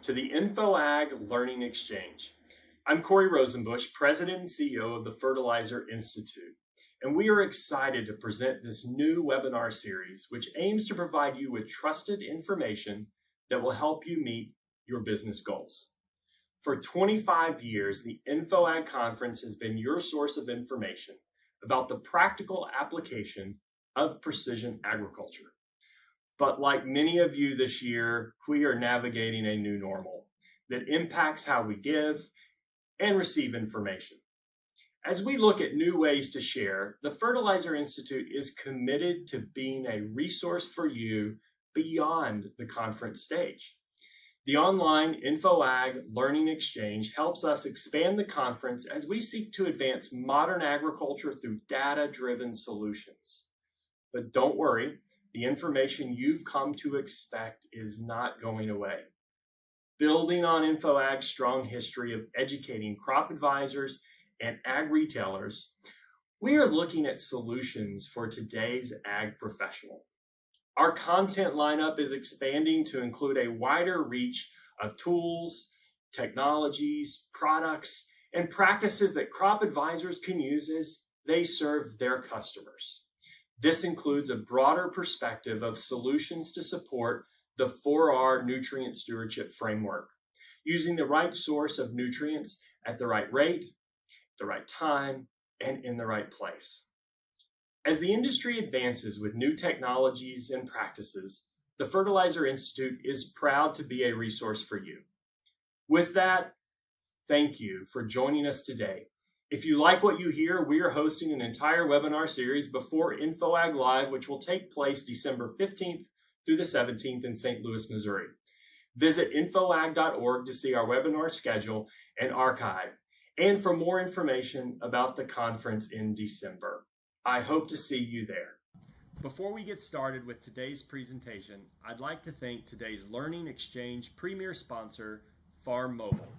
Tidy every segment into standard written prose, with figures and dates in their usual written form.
to the InfoAg Learning Exchange. I'm Corey Rosenbush, President and CEO of the Fertilizer Institute, and we are excited to present this new webinar series, which aims to provide you with trusted information that will help you meet your business goals. For 25 years, the InfoAg Conference has been your source of information about the practical application of precision agriculture. But like many of you this year, we are navigating a new normal that impacts how we give and receive information. As we look at new ways to share, the Fertilizer Institute is committed to being a resource for you beyond the conference stage. The online InfoAg Learning Exchange helps us expand the conference as we seek to advance modern agriculture through data-driven solutions. But don't worry, the information you've come to expect is not going away. Building on InfoAg's strong history of educating crop advisors and ag retailers, we are looking at solutions for today's ag professional. Our content lineup is expanding to include a wider reach of tools, technologies, products, and practices that crop advisors can use as they serve their customers. This includes a broader perspective of solutions to support the 4R nutrient stewardship framework, using the right source of nutrients at the right rate, the right time, and in the right place. As the industry advances with new technologies and practices, the Fertilizer Institute is proud to be a resource for you. With that, thank you for joining us today. If you like what you hear, we are hosting an entire webinar series before InfoAg Live, which will take place December 15th through the 17th in St. Louis, Missouri. Visit infoag.org to see our webinar schedule and archive, and for more information about the conference in December. I hope to see you there. Before we get started with today's presentation, I'd like to thank today's Learning Exchange premier sponsor, Farm Mobile,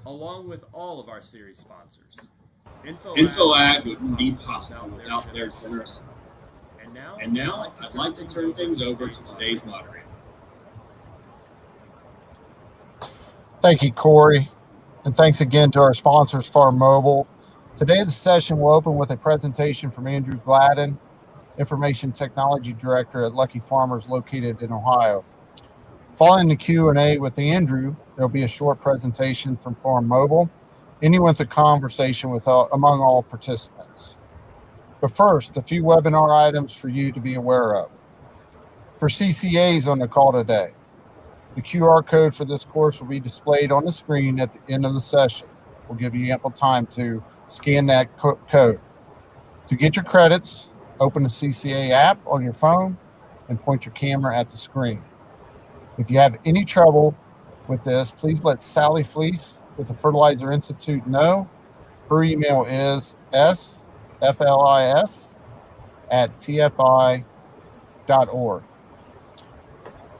along with all of our series sponsors. InfoAg wouldn't be possible without their generosity. And now I'd like to turn things over to today's moderator. Thank you, Corey. And thanks again to our sponsors, Farm Mobile. Today, the session will open with a presentation from Andrew Gladden, Information Technology Director at Luckey Farmers located in Ohio. Following the Q&A with Andrew, there'll be a short presentation from Farm Mobile, ending with a conversation among all participants. But first, a few webinar items for you to be aware of. For CCAs on the call today, the QR code for this course will be displayed on the screen at the end of the session. We'll give you ample time to scan that code. To get your credits, open the CCA app on your phone and point your camera at the screen. If you have any trouble with this, please let Sally Fleece with the Fertilizer Institute know. Her email is sflis@tfi.org.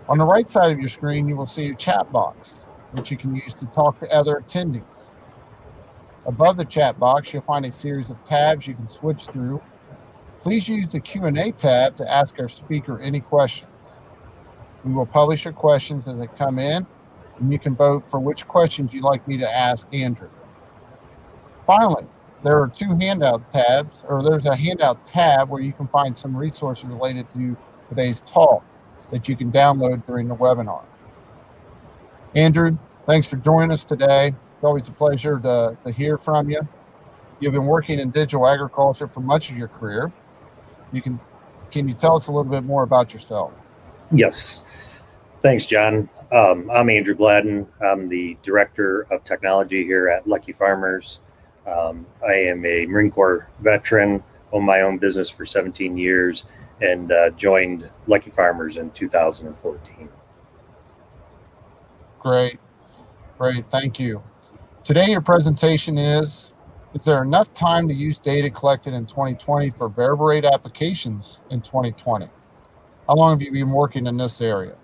On the right side of your screen, you will see a chat box, which you can use to talk to other attendees. Above the chat box, you'll find a series of tabs you can switch through. Please use the Q&A tab to ask our speaker any questions. We will publish your questions as they come in, and you can vote for which questions you'd like me to ask Andrew. Finally, there's a handout tab where you can find some resources related to today's talk that you can download during the webinar. Andrew, thanks for joining us today. It's always a pleasure to hear from you. You've been working in digital agriculture for much of your career. Can you tell us a little bit more about yourself? Yes. Thanks, John. I'm Andrew Gladden. I'm the Director of Technology here at Luckey Farmers. I am a Marine Corps veteran, owned my own business for 17 years, and joined Luckey Farmers in 2014. Great. Thank you. Today, your presentation is there enough time to use data collected in 2020 for variable rate applications in 2020? How long have you been working in this area?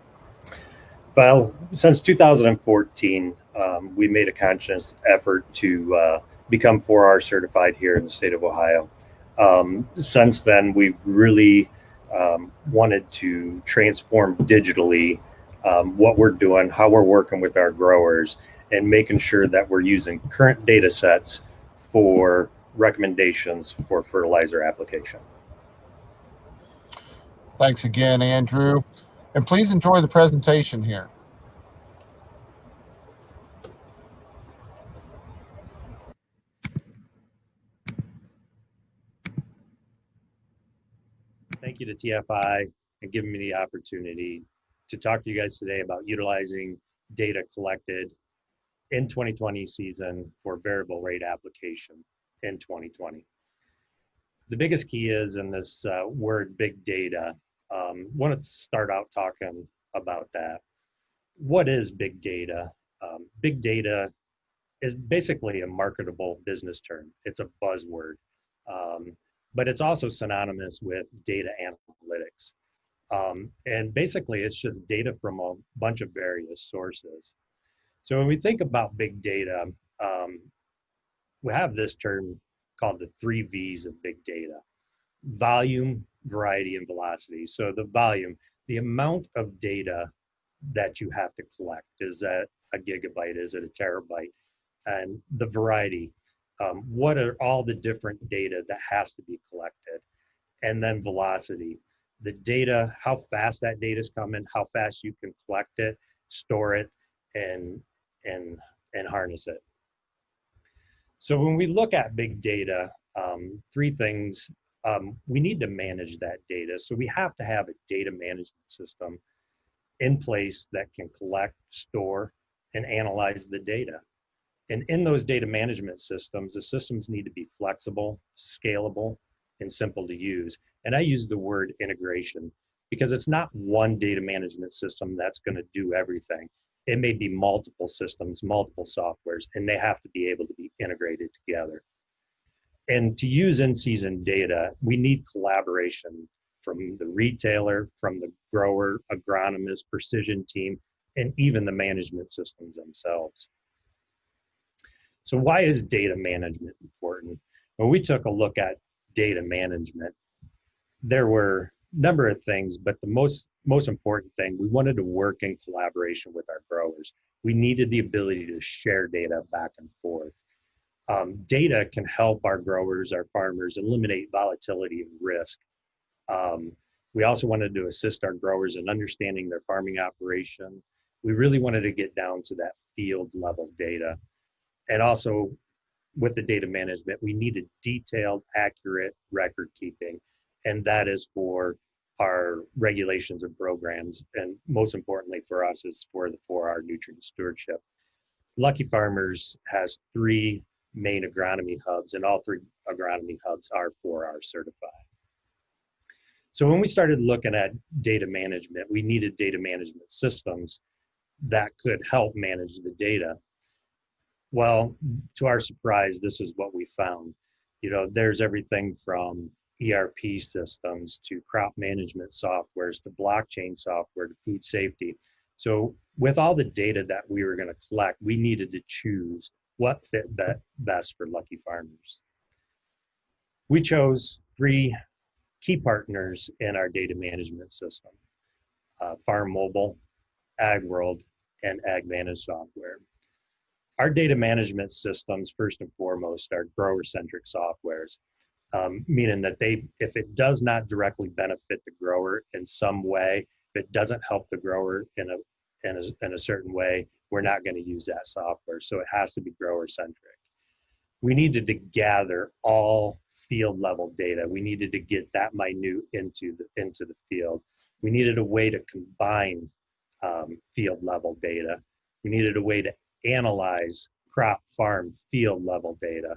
Well, since 2014, we made a conscious effort to become 4R certified here in the state of Ohio. Since then, we've really wanted to transform digitally what we're doing, how we're working with our growers, and making sure that we're using current data sets for recommendations for fertilizer application. Thanks again, Andrew. And please enjoy the presentation here. Thank you to TFI and giving me the opportunity to talk to you guys today about utilizing data collected in 2020 season for variable rate application in 2020. The biggest key is in this word big data. Want to start out talking about that. What is big data? Big data is basically a marketable business term. It's a buzzword, but it's also synonymous with data analytics. And basically, it's just data from a bunch of various sources. So when we think about big data, we have this term called the 3 V's of big data: volume, variety, and velocity. So the volume, the amount of data that you have to collect. Is that a gigabyte? Is it a terabyte? And the variety, what are all the different data that has to be collected? And then velocity, the data, how fast that data is coming, how fast you can collect it, store it, and harness it. So when we look at big data, 3 things, we need to manage that data. So we have to have a data management system in place that can collect, store, and analyze the data. And in those data management systems, the systems need to be flexible, scalable, and simple to use. And I use the word integration because it's not one data management system that's going to do everything. It may be multiple systems, multiple softwares, and they have to be able to be integrated together. And to use in-season data, we need collaboration from the retailer, from the grower, agronomist, precision team, and even the management systems themselves. So why is data management important? When we took a look at data management, there were a number of things, but the most important thing, we wanted to work in collaboration with our growers. We needed the ability to share data back and forth. Data can help our growers, our farmers, eliminate volatility and risk. We also wanted to assist our growers in understanding their farming operation. We really wanted to get down to that field level data. And also with the data management, we needed detailed, accurate record keeping. And that is for our regulations and programs. And most importantly for us is for our nutrient stewardship. Luckey Farmers has 3 main agronomy hubs, and all 3 agronomy hubs are 4R certified. So when we started looking at data management, we needed data management systems that could help manage the data. Well, to our surprise, this is what we found. You know, there's everything from ERP systems to crop management softwares to blockchain software to food safety. So with all the data that we were going to collect, we needed to choose what fit best for Luckey Farmers. We chose 3 key partners in our data management system: Farm Mobile, AgWorld, and AgVantage software. Our data management systems, first and foremost, are grower-centric softwares, meaning that if it does not directly benefit the grower in some way, if it doesn't help the grower in a certain way, we're not going to use that software. So it has to be grower-centric. We needed to gather all field level data. We needed to get that minute into the field. We needed a way to combine field level data. We needed a way to analyze crop farm field level data.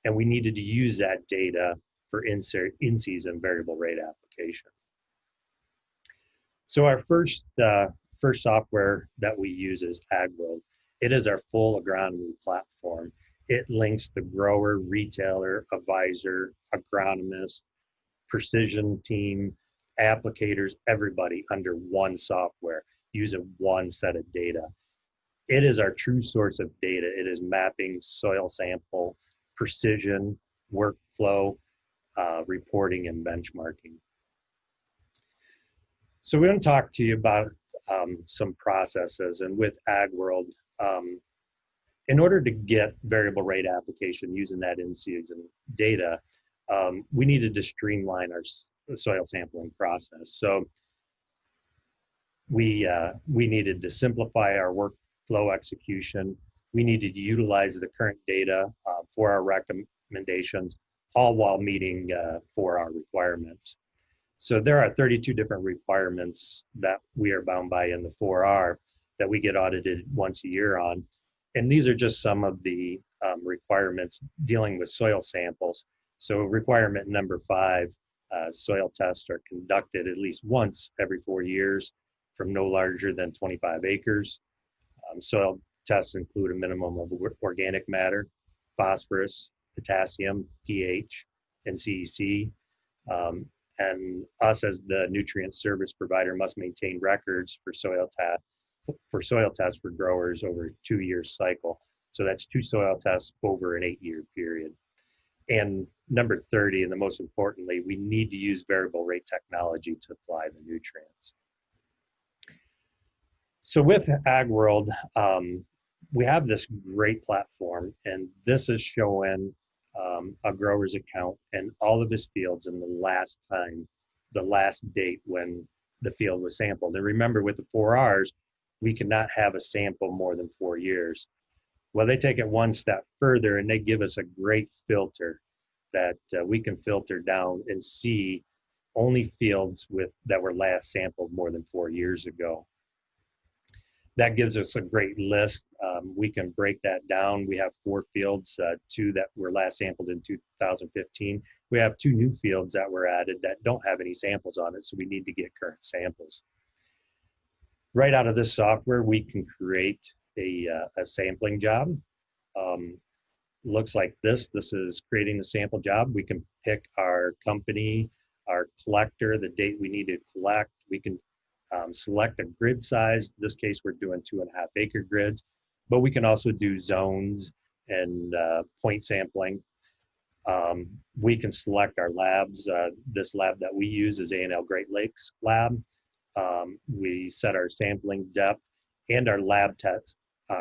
And we needed to use that data for in-season variable rate application. So our first software that we use is AgWorld. It is our full agronomy platform. It links the grower, retailer, advisor, agronomist, precision team, applicators, everybody under one software using one set of data. It is our true source of data. It is mapping, soil sample, precision, workflow, reporting, and benchmarking. So we're going to talk to you about some processes. And with Ag World, in order to get variable rate application using that in-season data, we needed to streamline our soil sampling process. So we needed to simplify our workflow execution. We needed to utilize the current data for our recommendations, all while meeting 4R requirements. So there are 32 different requirements that we are bound by in the 4R that we get audited once a year on. And these are just some of the requirements dealing with soil samples. So requirement number 5, soil tests are conducted at least once every 4 years from no larger than 25 acres. Soil tests include a minimum of organic matter, phosphorus, potassium, pH, and CEC. And us as the nutrient service provider must maintain records for soil tests for growers over a 2-year cycle. So that's 2 soil tests over an 8-year period. And number 30, and the most importantly, we need to use variable rate technology to apply the nutrients. So with Ag World, we have this great platform, and this is showing a grower's account and all of his fields in the last date when the field was sampled. And remember, with the 4Rs, we cannot have a sample more than 4 years. Well, they take it one step further and they give us a great filter that we can filter down and see only fields that were last sampled more than 4 years ago. That gives us a great list. We can break that down. We have 4 fields, 2 that were last sampled in 2015. We have 2 new fields that were added that don't have any samples on it, so we need to get current samples. Right out of this software, we can create a sampling job. Looks like this. This is creating the sample job. We can pick our company, our collector, the date we need to collect. We can select a grid size. In this case, we're doing 2.5 acre grids, but we can also do zones and point sampling. We can select our labs. This lab that we use is A&L Great Lakes lab. We set our sampling depth and our lab test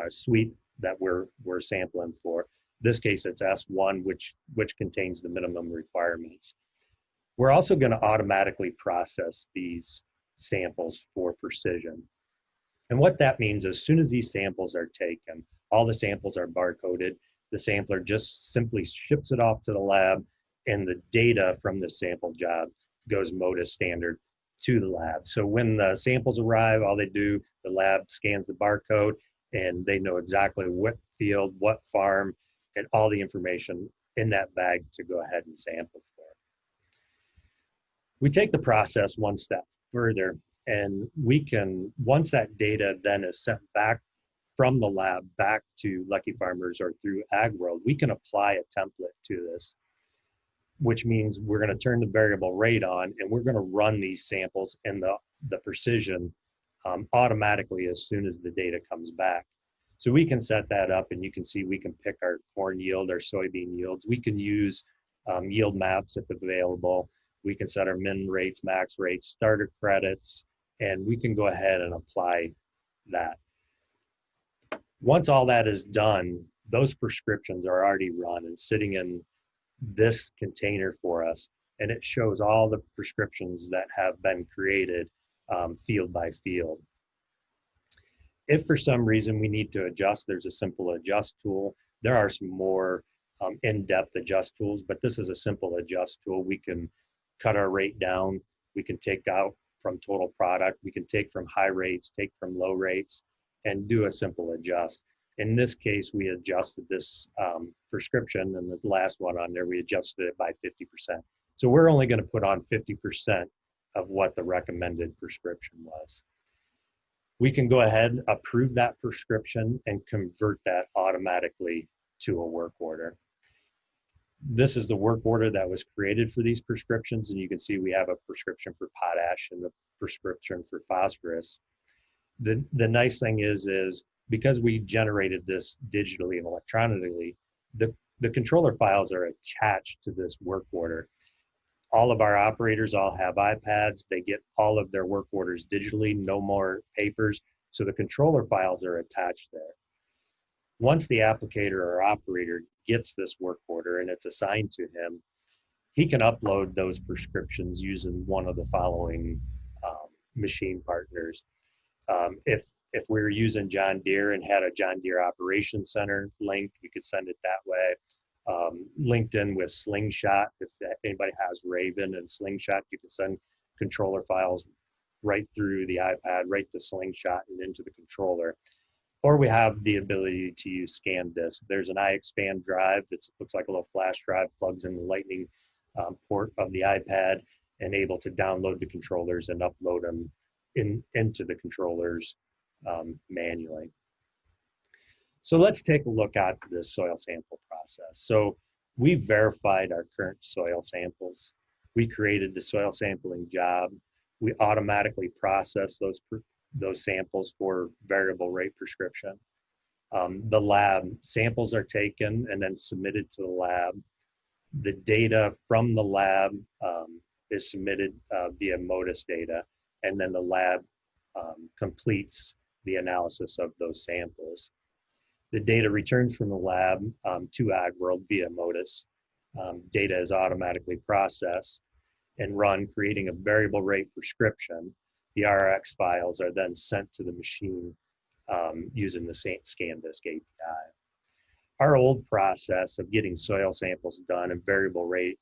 suite that we're sampling for. In this case, it's S1, which contains the minimum requirements. We're also going to automatically process these samples for precision. And what that means, as soon as these samples are taken, all the samples are barcoded. The sampler just simply ships it off to the lab, and the data from the sample job goes MODIS standard to the lab. So when the samples arrive, all they do, the lab scans the barcode, and they know exactly what field, what farm, and all the information in that bag to go ahead and sample for. We take the process one step further, and we can, once that data then is sent back from the lab back to Luckey Farmers or through Ag World, we can apply a template to this, which means we're going to turn the variable rate on, and we're going to run these samples in the precision automatically as soon as the data comes back. So we can set that up, and you can see we can pick our corn yield, our soybean yields. We can use yield maps if available. We can set our min rates, max rates, starter credits, and we can go ahead and apply that. Once all that is done, those prescriptions are already run and sitting in this container for us, and it shows all the prescriptions that have been created field by field. If for some reason we need to adjust, there's a simple adjust tool. There are some more in-depth adjust tools, but this is a simple adjust tool. We can cut our rate down. We can take out from total product. We can take from high rates, take from low rates, and do a simple adjust. In this case, we adjusted this prescription, and the last one on there, we adjusted it by 50%. So we're only going to put on 50% of what the recommended prescription was. We can go ahead, approve that prescription, and convert that automatically to a work order. This is the work order that was created for these prescriptions, and you can see we have a prescription for potash and a prescription for phosphorus. The nice thing is because we generated this digitally and electronically, the controller files are attached to this work order. All of our operators all have iPads. They get all of their work orders digitally, no more papers. So the controller files are attached there. Once the applicator or operator gets this work order and it's assigned to him, he can upload those prescriptions using one of the following machine partners. If we were using John Deere and had a John Deere Operations Center link, you could send it that way. Linked in with Slingshot, if anybody has Raven and Slingshot, you can send controller files right through the iPad, right to Slingshot and into the controller. Or we have the ability to use ScanDisk. There's an iExpand drive that looks like a little flash drive, plugs in the lightning port of the iPad, and able to download the controllers and upload them into the controllers manually. So let's take a look at this soil sample process. So we verified our current soil samples. We created the soil sampling job. We automatically process those samples for variable rate prescription. The lab samples are taken and then submitted to the lab. The data from the lab is submitted via Modis data, and then the lab completes the analysis of those samples. The data returns from the lab to AgWorld via Modis. Data is automatically processed and run, creating a variable rate prescription. The RX files are then sent to the machine using the ScanDisk API. Our old process of getting soil samples done and variable rate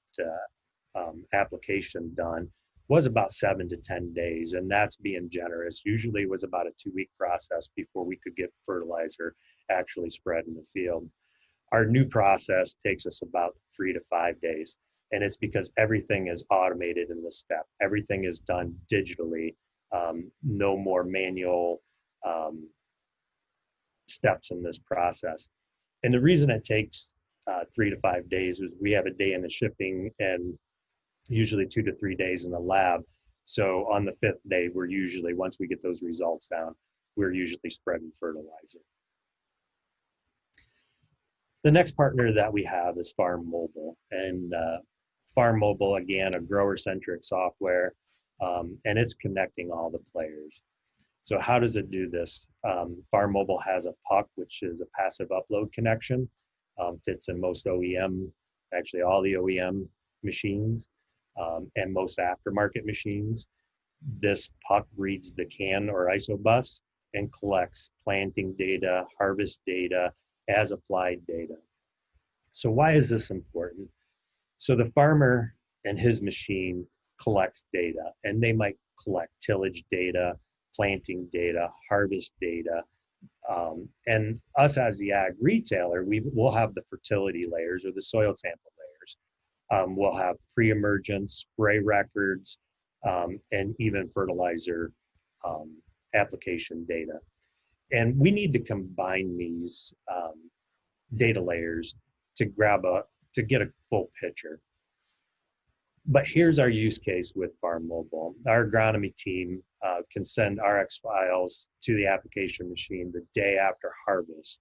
application done was about 7 to 10 days, and that's being generous. Usually it was about a 2-week process before we could get fertilizer actually spread in the field. Our new process takes us about 3 to 5 days, and it's because everything is automated in this step. Everything is done digitally. No more manual steps in this process. And the reason it takes 3 to 5 days is we have a day in the shipping and usually 2 to 3 days in the lab. So on the 5th day, we're usually, once we get those results down, we're usually spreading fertilizer. The next partner that we have is Farm Mobile. And Farm Mobile, again, a grower-centric software, and it's connecting all the players. So how does it do this? Farm Mobile has a puck, which is a passive upload connection. Fits in most OEM, actually all the OEM machines, and most aftermarket machines. This puck reads the CAN or ISO-bus and collects planting data, harvest data, as applied data. So why is this important? So the farmer and his machine collects data, and they might collect tillage data, planting data, harvest data, and us as the ag retailer, we will have the fertility layers or the soil sample layers. We'll have pre-emergence, spray records, and even fertilizer application data. And we need to combine these data layers to get a full picture. But here's our use case with Farm Mobile. Our agronomy team can send RX files to the application machine the day after harvest.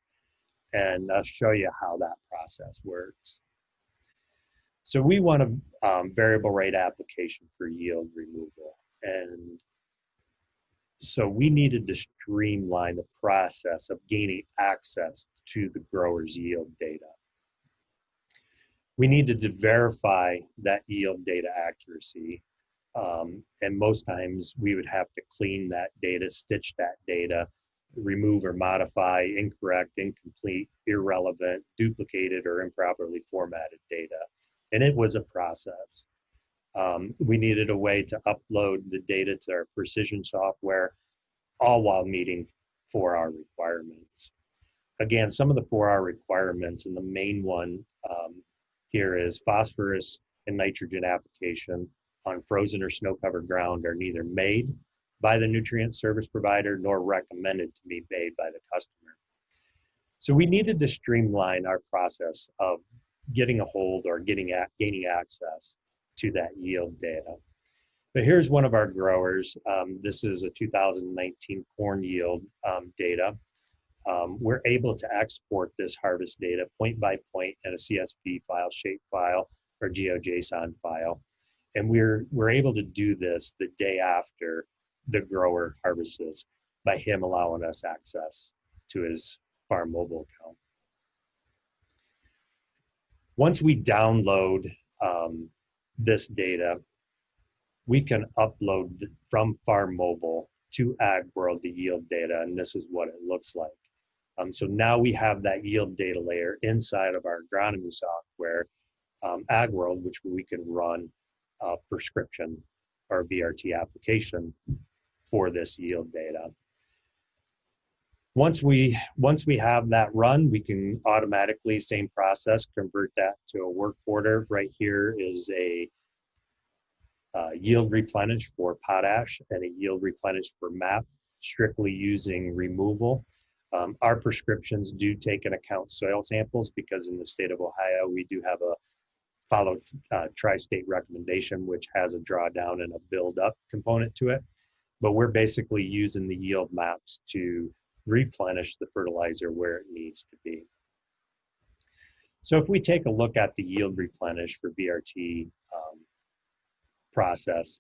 And I'll show you how that process works. So we want a variable rate application for yield removal. And so we needed to streamline the process of gaining access to the grower's yield data. We needed to verify that yield data accuracy. And most times we would have to clean that data, stitch that data, remove or modify incorrect, incomplete, irrelevant, duplicated, or improperly formatted data. And it was a process. We needed a way to upload the data to our precision software, all while meeting 4R requirements. Again, some of the 4R requirements, and the main one here is phosphorus and nitrogen application on frozen or snow-covered ground are neither made by the nutrient service provider nor recommended to be made by the customer. So we needed to streamline our process of getting a hold or gaining access to that yield data. But here's one of our growers. This is a 2019 corn yield data. We're able to export this harvest data point by point in a CSV file, shape file, or GeoJSON file. And we're able to do this the day after the grower harvests by him allowing us access to his farm mobile account. Once we download this data, we can upload from Farm Mobile to Ag World the yield data, and this is what it looks like. So now we have that yield data layer inside of our agronomy software, Ag World, which we can run a prescription or VRT application for this yield data. Once we have that run, we can automatically, same process, convert that to a work order. Right here is a yield replenish for potash and a yield replenish for MAP, strictly using removal. Our prescriptions do take into account soil samples because in the state of Ohio, we do have a followed tri-state recommendation, which has a drawdown and a build-up component to it. But we're basically using the yield maps to replenish the fertilizer where it needs to be. So if we take a look at the yield replenish for VRT process,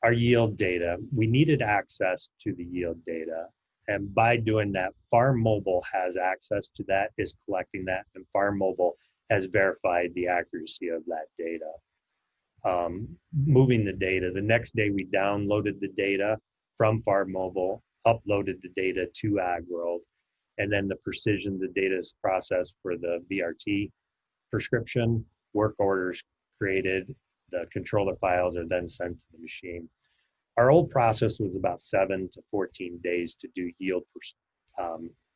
our yield data, we needed access to the yield data. And by doing that, Farm Mobile has access to that, is collecting that, and Farm Mobile has verified the accuracy of that data. Moving the data, the next day we downloaded the data from Farm Mobile, uploaded the data to Ag World, and then the precision, the data is processed for the VRT prescription, work orders created, the controller files are then sent to the machine. Our old process was about 7 to 14 days to do yield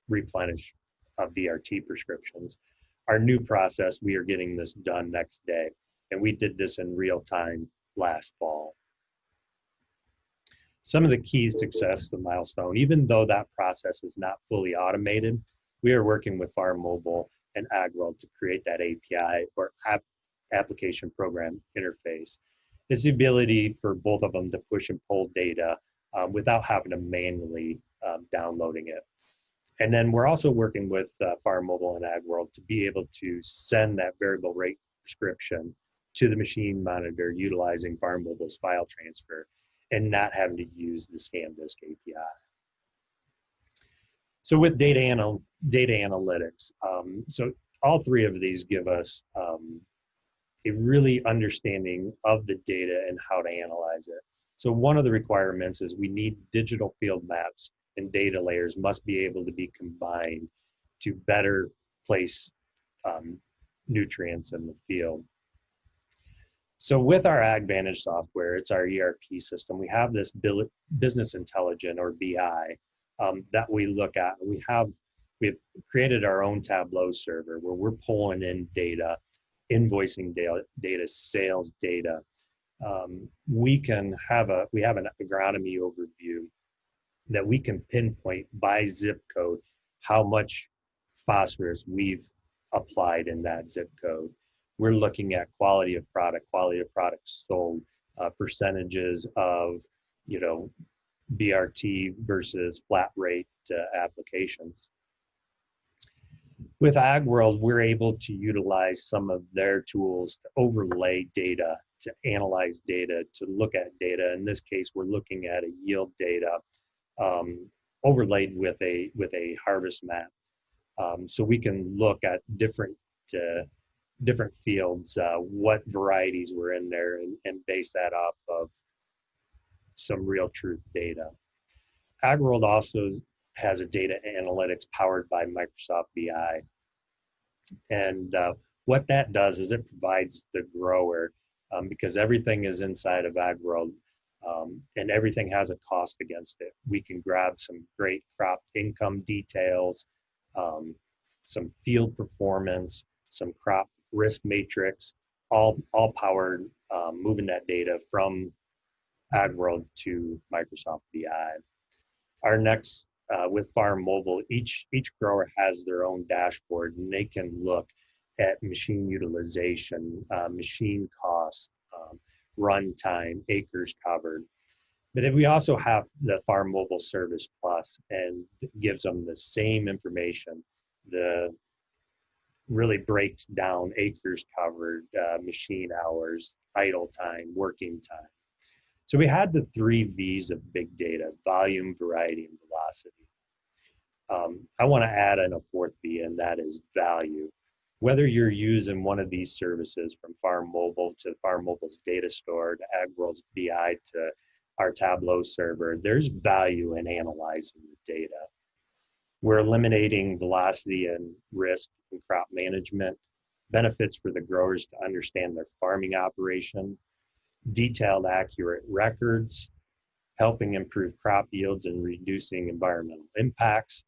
replenish of VRT prescriptions. Our new process, we are getting this done next day, and we did this in real time last fall. Some of the key success, the milestone, even though that process is not fully automated, we are working with Farm Mobile and Ag World to create that API or application program interface. It's the ability for both of them to push and pull data without having to manually downloading it. And then we're also working with Farm Mobile and Ag World to be able to send that variable rate prescription to the machine monitor utilizing Farm Mobile's file transfer and not having to use the ScanDisk API. So with data analytics, so all three of these give us a really understanding of the data and how to analyze it. So one of the requirements is we need digital field maps and data layers must be able to be combined to better place nutrients in the field. So with our AgVantage software, it's our ERP system, we have this business intelligence or BI that we look at. We've created our own Tableau server where we're pulling in data, invoicing data, sales data. We have an agronomy overview that we can pinpoint by zip code how much phosphorus we've applied in that zip code. We're looking at quality of products sold, percentages of, BRT versus flat rate applications. With Ag World, we're able to utilize some of their tools to overlay data, to analyze data, to look at data. In this case, we're looking at a yield data overlaid with a harvest map. So we can look at different fields, what varieties were in there, and base that off of some real truth data. Ag World also has a data analytics powered by Microsoft BI. And what that does is it provides the grower, because everything is inside of Ag World, and everything has a cost against it. We can grab some great crop income details, some field performance, some crop risk matrix, all powered, moving that data from Ag World to Microsoft BI. Our next, with Farm Mobile, each grower has their own dashboard, and they can look at machine utilization, machine cost, run time, acres covered. But then we also have the Farm Mobile Service Plus, and it gives them the same information. Really breaks down acres covered, machine hours, idle time, working time. So we had the 3 V's of big data: volume, variety, and velocity. I want to add in a 4th V, and that is value. Whether you're using one of these services, from Farm Mobile to Farm Mobile's data store to AgWorld's BI to our Tableau server, there's value in analyzing the data. We're eliminating velocity and risk in crop management, benefits for the growers to understand their farming operation, detailed, accurate records, helping improve crop yields and reducing environmental impacts.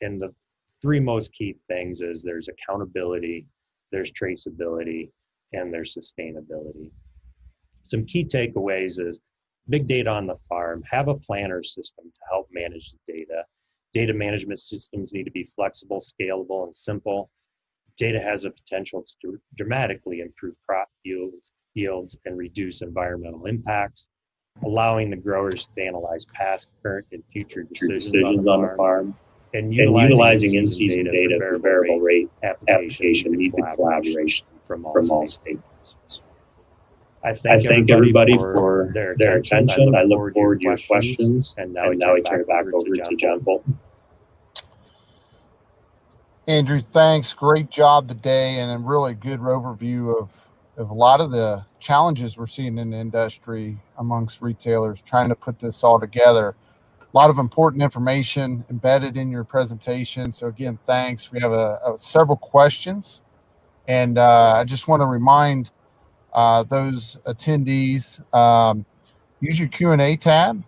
And the 3 most key things is there's accountability, there's traceability, and there's sustainability. Some key takeaways is big data on the farm. Have a planner system to help manage the data. Data management systems need to be flexible, scalable, and simple. Data has a potential to dramatically improve crop yields and reduce environmental impacts, allowing the growers to analyze past, current, and future decisions on the farm. And utilizing in-season data for variable rate application needs a collaboration from all stakeholders. I thank everybody for their attention. I look forward to your questions. And now I turn it back over to John Bolton. Andrew, thanks. Great job today, and a really good overview of a lot of the challenges we're seeing in the industry amongst retailers trying to put this all together. A lot of important information embedded in your presentation. So again, thanks. We have several questions, and I just want to remind those attendees, use your Q&A tab.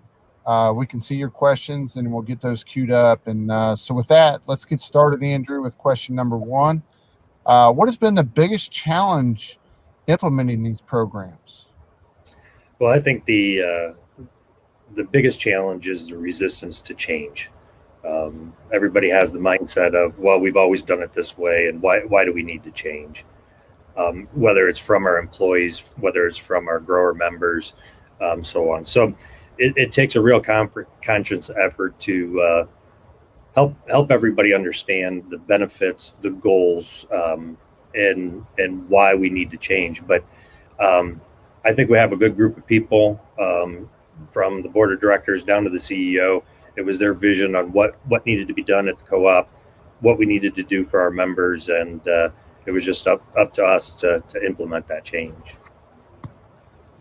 We can see your questions and we'll get those queued up. And so with that, let's get started, Andrew, with question number 1. What has been the biggest challenge implementing these programs? Well, I think the biggest challenge is the resistance to change. Everybody has the mindset of, well, we've always done it this way, and why do we need to change? Whether it's from our employees, whether it's from our grower members, so on. So it takes a real conscious effort to help everybody understand the benefits, the goals, and why we need to change. But I think we have a good group of people, from the board of directors down to the CEO. It was their vision on what needed to be done at the co-op, what we needed to do for our members, and it was just up to us to implement that change.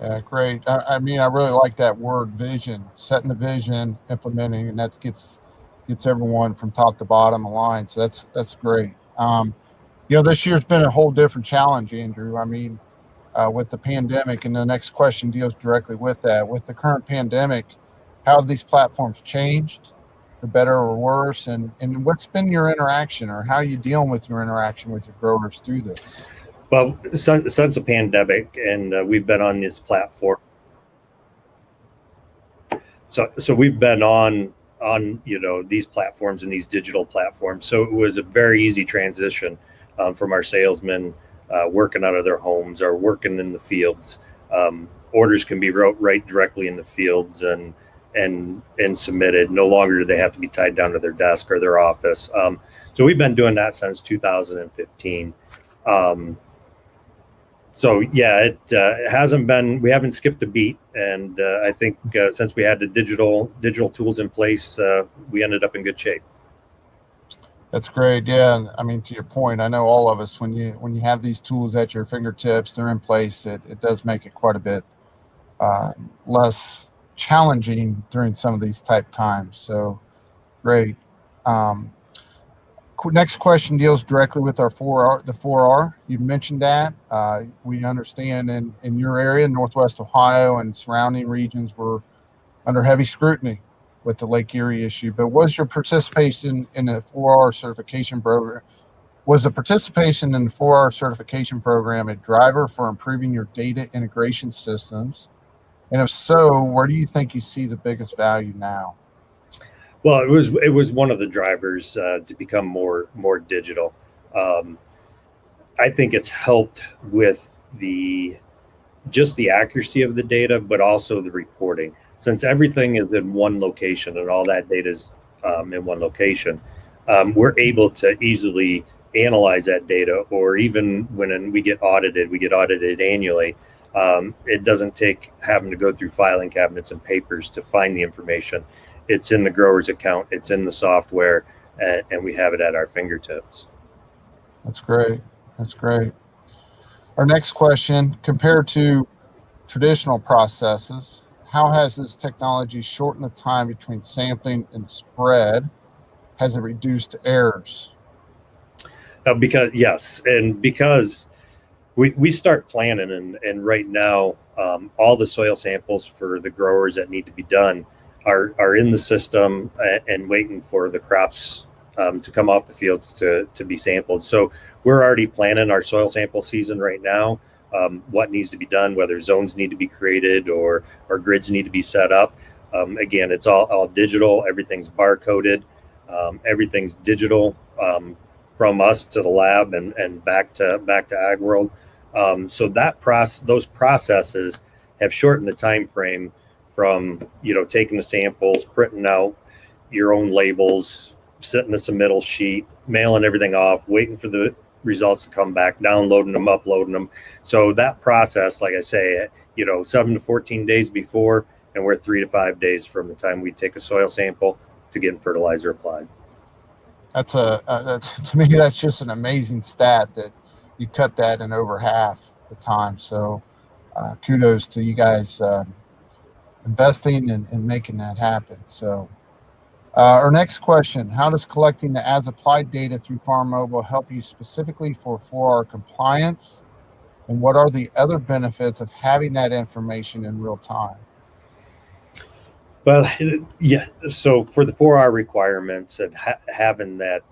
Yeah, great. I mean, I really like that word, vision, setting the vision, implementing, and that gets everyone from top to bottom aligned. So that's great. This year's been a whole different challenge, Andrew. I mean, with the pandemic, and the next question deals directly with that. With the current pandemic, how have these platforms changed, for better or worse? And what's been your interaction, or how are you dealing with your interaction with your growers through this? Well, since the pandemic, and we've been on this platform. So we've been on these platforms and these digital platforms. So it was a very easy transition from our salesmen working out of their homes or working in the fields. Orders can be wrote right directly in the fields and submitted. No longer do they have to be tied down to their desk or their office. So we've been doing that since 2015. So yeah, it hasn't been. We haven't skipped a beat, and I think since we had the digital tools in place, we ended up in good shape. That's great. Yeah, I mean, to your point, I know all of us, when you have these tools at your fingertips, they're in place. It does make it quite a bit less challenging during some of these type times. So great. Next question deals directly with our 4R, the 4R. You mentioned that. We understand in your area, Northwest Ohio and surrounding regions, were under heavy scrutiny with the Lake Erie issue. But was your participation in the 4R certification program, was the participation in the 4R certification program a driver for improving your data integration systems? And if so, where do you think you see the biggest value now? Well, it was one of the drivers to become more digital. I think it's helped with just the accuracy of the data, but also the reporting. Since everything is in one location and all that data is in one location, we're able to easily analyze that data, or even when we get audited annually, It doesn't take having to go through filing cabinets and papers to find the information. It's in the grower's account, it's in the software, and we have it at our fingertips. That's great. That's great. Our next question, compared to traditional processes, how has this technology shortened the time between sampling and spread? Has it reduced errors? Because we start planning, and right now all the soil samples for the growers that need to be done are in the system and waiting for the crops to come off the fields to be sampled. So we're already planning our soil sample season right now. What needs to be done, whether zones need to be created or grids need to be set up. Again, it's all digital. Everything's barcoded. Everything's digital from us to the lab and back to Ag World. So those processes have shortened the time frame from taking the samples, printing out your own labels, setting a submittal sheet, mailing everything off, waiting for the results to come back, downloading them, uploading them. So that process, like I say, 7 to 14 days before, and we're 3 to 5 days from the time we take a soil sample to getting fertilizer applied. To me, that's just an amazing stat that you cut that in over half the time. So kudos to you guys investing and making that happen. So our next question, how does collecting the as-applied data through Farm Mobile help you specifically for 4R compliance? And what are the other benefits of having that information in real time? Well, yeah. So for the 4R requirements and having that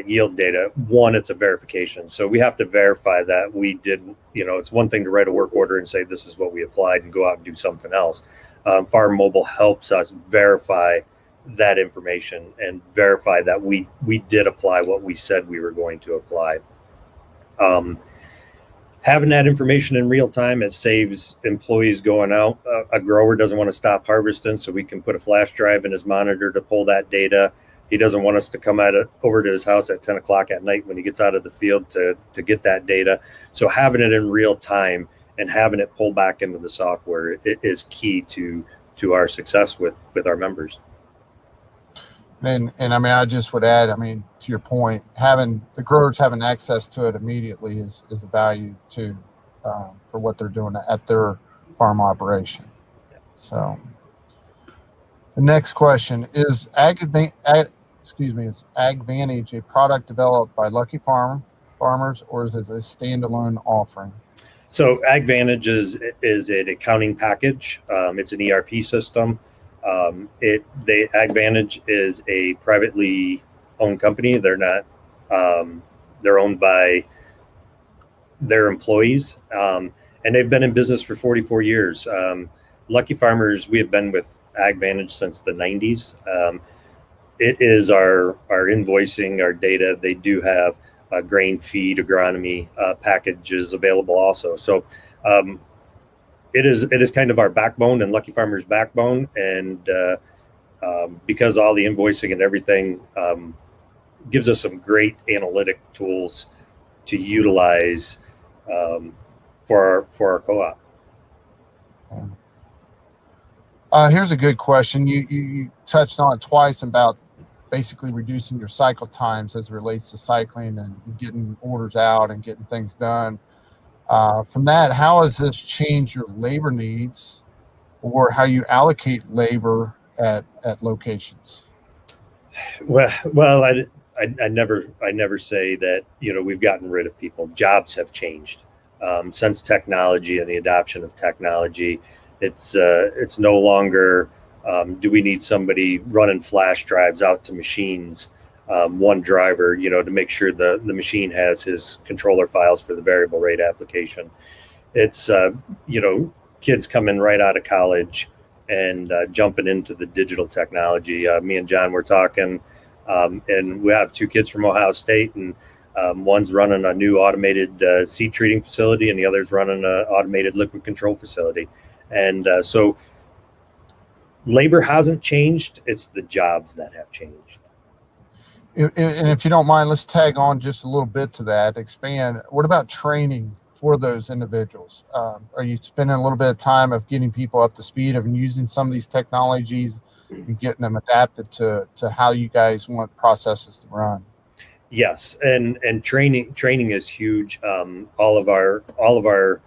yield data, one, it's a verification. So we have to verify that we did. It's one thing to write a work order and say this is what we applied and go out and do something else. Farm Mobile helps us verify that information and verify that we did apply what we said we were going to apply. Having that information in real time, it saves employees going out. A grower doesn't want to stop harvesting, so we can put a flash drive in his monitor to pull that data. He doesn't want us to come over to his house at 10 o'clock at night when he gets out of the field to get that data. So having it in real time and having it pull back into the software is key to our success with our members. And I mean, I just would add, to your point, having the growers having access to it immediately is a value too, for what they're doing at their farm operation. So the next question is is AgVantage a product developed by Luckey Farmers, or is it a standalone offering? So AgVantage is an accounting package. It's an ERP system. AgVantage is a privately owned company. They're not. They're owned by their employees, and they've been in business for 44 years. Luckey Farmers, we have been with AgVantage since the 90s. It is our invoicing, our data. They do have grain feed agronomy packages available also. So it is kind of our backbone and Luckey Farmers' backbone. And because all the invoicing and everything gives us some great analytic tools to utilize for our co-op. Here's a good question. You touched on it twice about basically reducing your cycle times as it relates to cycling and getting orders out and getting things done. From that, how has this changed your labor needs or how you allocate labor at locations? Well, I never say that, we've gotten rid of people. Jobs have changed since technology and the adoption of technology. It's no longer do we need somebody running flash drives out to machines, one driver, to make sure the machine has his controller files for the variable rate application. It's, kids coming right out of college and jumping into the digital technology. Me and John were talking, and we have 2 kids from Ohio State, and one's running a new automated seed treating facility, and the other's running an automated liquid control facility. And so labor hasn't changed. It's the jobs that have changed. And if you don't mind, let's tag on just a little bit to that, expand. What about training for those individuals? Are you spending a little bit of time of getting people up to speed of using some of these technologies and getting them adapted to how you guys want processes to run? Yes, and training is huge. All of our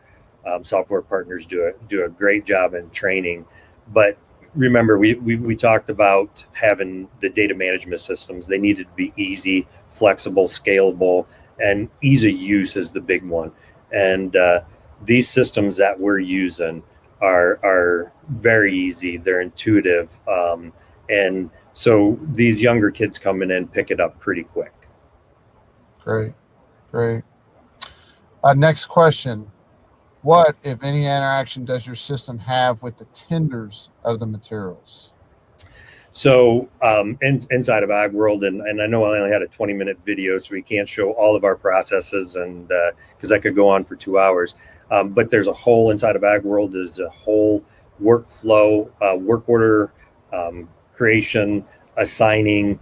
software partners do a great job in training, but remember we talked about having the data management systems. They needed to be easy, flexible, scalable, and ease of use is the big one. And these systems that we're using are very easy. They're intuitive, and so these younger kids coming in pick it up pretty quick. Great. Next question. What, if any, interaction does your system have with the tenders of the materials? So inside of Ag World, and I know I only had a 20-minute video, so we can't show all of our processes, and because I could go on for 2 hours. But there's a whole inside of Ag World is a whole workflow, work order creation, assigning.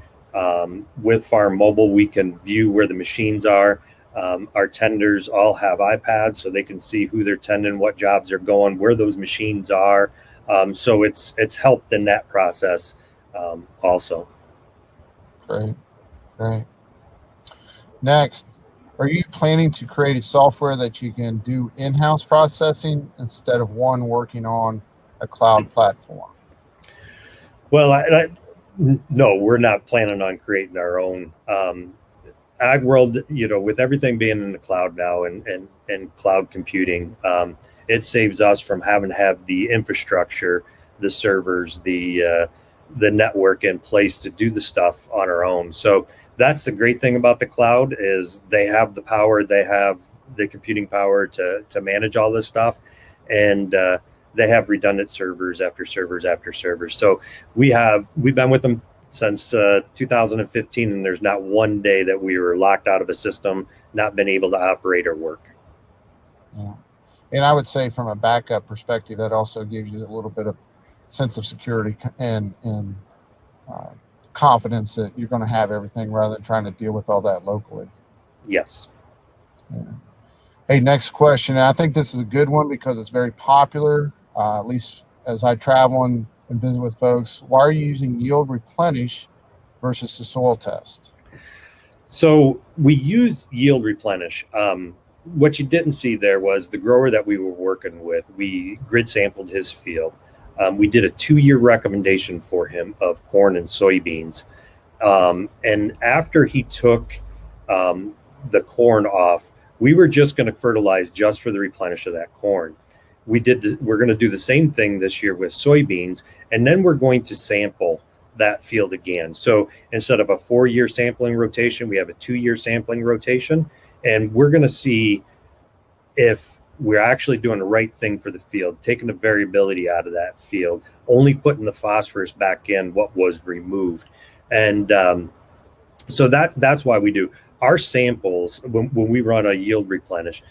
With Farm Mobile, we can view where the machines are. Our tenders all have iPads, so they can see who they're tending, what jobs are going, where those machines are. So it's helped in that process also. Great. Next, are you planning to create a software that you can do in-house processing instead of one working on a cloud platform? Well, no, we're not planning on creating our own. Ag World, with everything being in the cloud now and cloud computing, it saves us from having to have the infrastructure, the servers, the network in place to do the stuff on our own. So that's the great thing about the cloud is they have the power, they have the computing power to manage all this stuff, and they have redundant servers after servers after servers. So we've been with them since 2015, and there's not one day that we were locked out of a system, not been able to operate or work. Yeah. And I would say from a backup perspective, that also gives you a little bit of sense of security and confidence that you're going to have everything rather than trying to deal with all that locally. Yes. Yeah. Hey, next question. I think this is a good one because it's very popular, at least as I travel and visit with folks. Why are you using yield replenish versus the soil test? So we use yield replenish. What you didn't see there was the grower that we were working with. We grid sampled his field. We did a 2-year recommendation for him of corn and soybeans. And after he took the corn off, we were just going to fertilize just for the replenish of that corn. We're going to do the same thing this year with soybeans, and then we're going to sample that field again. So instead of a 4-year sampling rotation, we have a 2-year sampling rotation, and we're going to see if we're actually doing the right thing for the field, taking the variability out of that field, only putting the phosphorus back in what was removed. And so that's why we do our samples when we run a yield replenish.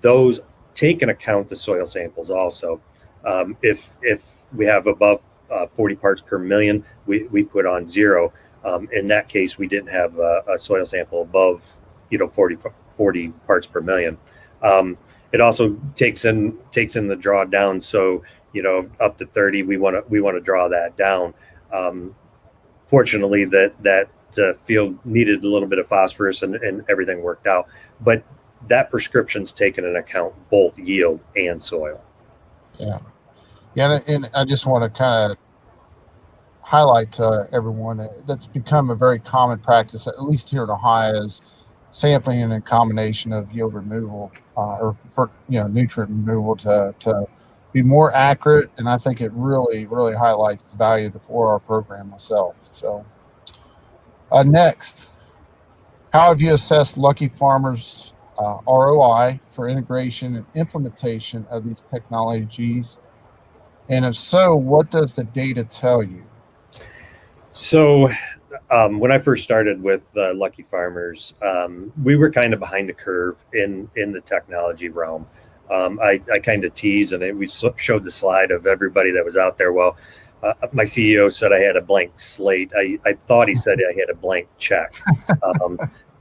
Those take into account the soil samples also. If we have above 40 parts per million, we put on 0. In that case, we didn't have a soil sample above 40 parts per million. It also takes in the drawdown. So up to 30, we want to draw that down. Fortunately, that field needed a little bit of phosphorus, and everything worked out. But that prescription's taken into account both yield and soil. Yeah, and I just want to kind of highlight to everyone that's become a very common practice, at least here in Ohio, is sampling and a combination of yield removal or nutrient removal to be more accurate. And I think it really highlights the value of the 4R program myself. So next, how have you assessed Luckey Farmers' ROI for integration and implementation of these technologies? And if so, what does the data tell you? So when I first started with Luckey Farmers, we were kind of behind the curve in the technology realm. I kind of teased, and we showed the slide of everybody that was out there. Well, my CEO said I had a blank slate. I thought he said I had a blank check,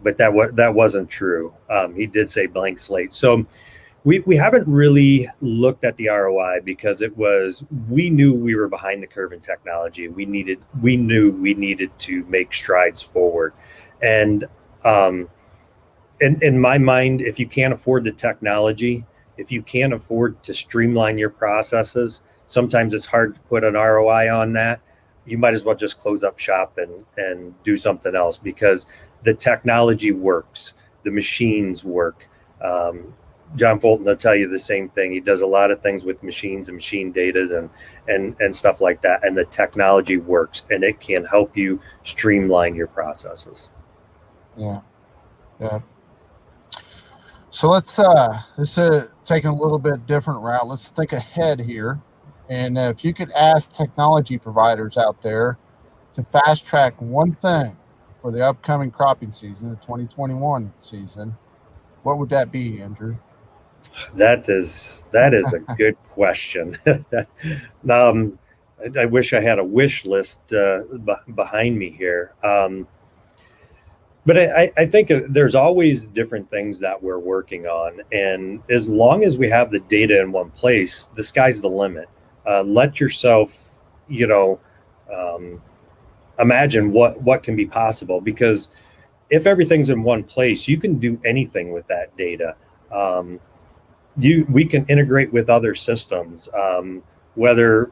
but that wasn't true. He did say blank slate. So We haven't really looked at the ROI because we knew we were behind the curve in technology. We knew we needed to make strides forward. And in my mind, if you can't afford the technology, if you can't afford to streamline your processes, sometimes it's hard to put an ROI on that. You might as well just close up shop and do something else, because the technology works, the machines work. John Fulton will tell you the same thing. He does a lot of things with machines and machine data and stuff like that. And the technology works, and it can help you streamline your processes. Yeah. So let's taking a little bit different route. Let's think ahead here. And if you could ask technology providers out there to fast track one thing for the upcoming cropping season, the 2021 season, what would that be, Andrew? That is a good question. I wish I had a wish list behind me here. But I think there's always different things that we're working on. And as long as we have the data in one place, the sky's the limit. Let yourself, imagine what can be possible, because if everything's in one place, you can do anything with that data. We can integrate with other systems, whether,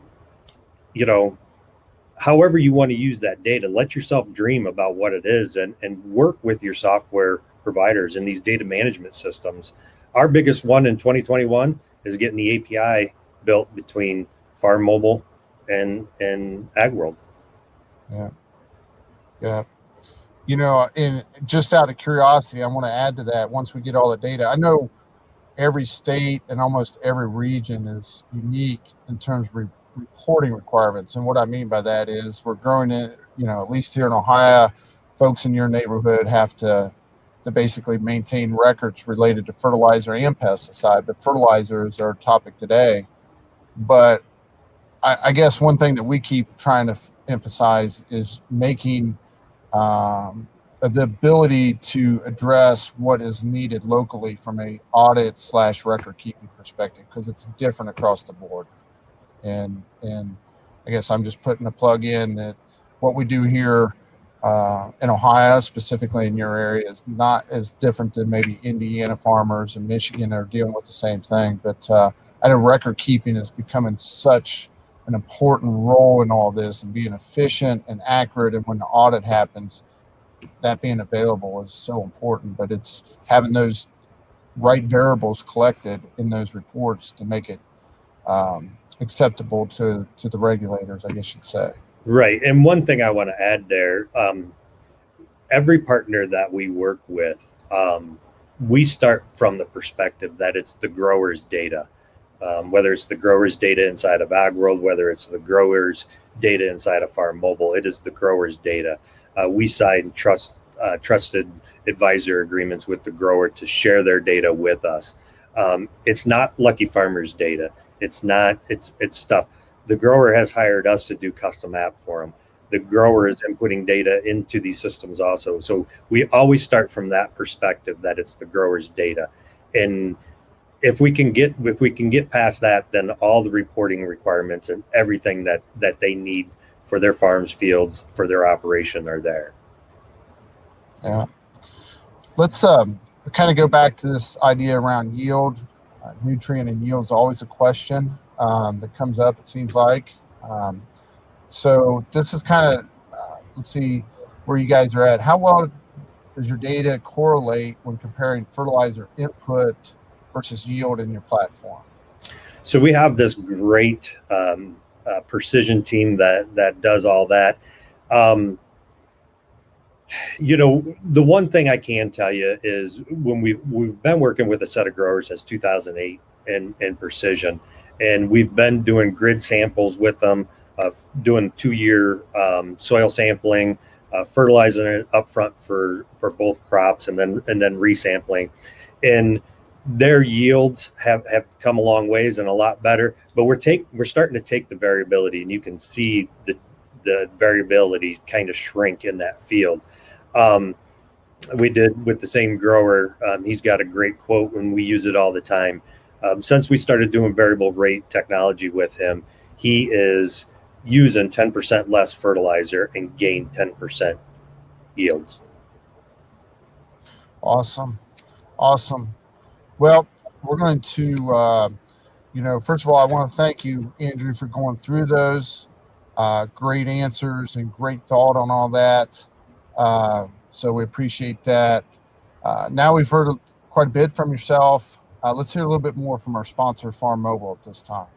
however you want to use that data. Let yourself dream about what it is and work with your software providers in these data management systems. Our biggest one in 2021 is getting the API built between Farm Mobile and AgWorld. Yeah. And just out of curiosity, I want to add to that. Once we get all the data, I know every state and almost every region is unique in terms of reporting requirements. And what I mean by that is we're growing it, at least here in Ohio, folks in your neighborhood have to basically maintain records related to fertilizer and pesticide, but fertilizer is our topic today. But I guess one thing that we keep trying to emphasize is making the ability to address what is needed locally from a audit/record keeping perspective, because it's different across the board. And I guess I'm just putting a plug in that what we do here in Ohio, specifically in your area, is not as different than maybe Indiana farmers and Michigan are dealing with the same thing. But I know record keeping is becoming such an important role in all this, and being efficient and accurate. And when the audit happens, that being available is so important. But it's having those right variables collected in those reports to make it acceptable to the regulators, I guess you'd say. Right. And one thing I want to add there, every partner that we work with, we start from the perspective that it's the grower's data. Whether it's the grower's data inside of AgWorld, whether it's the grower's data inside of Farm Mobile, it is the grower's data. We sign trusted advisor agreements with the grower to share their data with us. It's not Luckey Farmers data. It's stuff. The grower has hired us to do custom app for them. The grower is inputting data into these systems also. So we always start from that perspective that it's the grower's data. And if we can get past that, then all the reporting requirements and everything that they need for their farms, fields, for their operation are there. Yeah. Let's kind of go back to this idea around yield. Nutrient and yield is always a question that comes up, it seems like. So this is kind of, let's see where you guys are at. How well does your data correlate when comparing fertilizer input versus yield in your platform? So we have this great precision team that does all that. The one thing I can tell you is when we've been working with a set of growers since 2008 in precision, and we've been doing grid samples with them, doing 2-year soil sampling, fertilizing it up front for both crops, and then resampling. And their yields have come a long ways and a lot better, but we're starting to take the variability, and you can see the variability kind of shrink in that field. We did with the same grower. He's got a great quote, and we use it all the time. Since we started doing variable rate technology with him, he is using 10% less fertilizer and gained 10% yields. Awesome. Well, we're going to, first of all, I want to thank you, Andrew, for going through those great answers and great thought on all that. So we appreciate that. Now we've heard quite a bit from yourself. Let's hear a little bit more from our sponsor, Farm Mobile, at this time.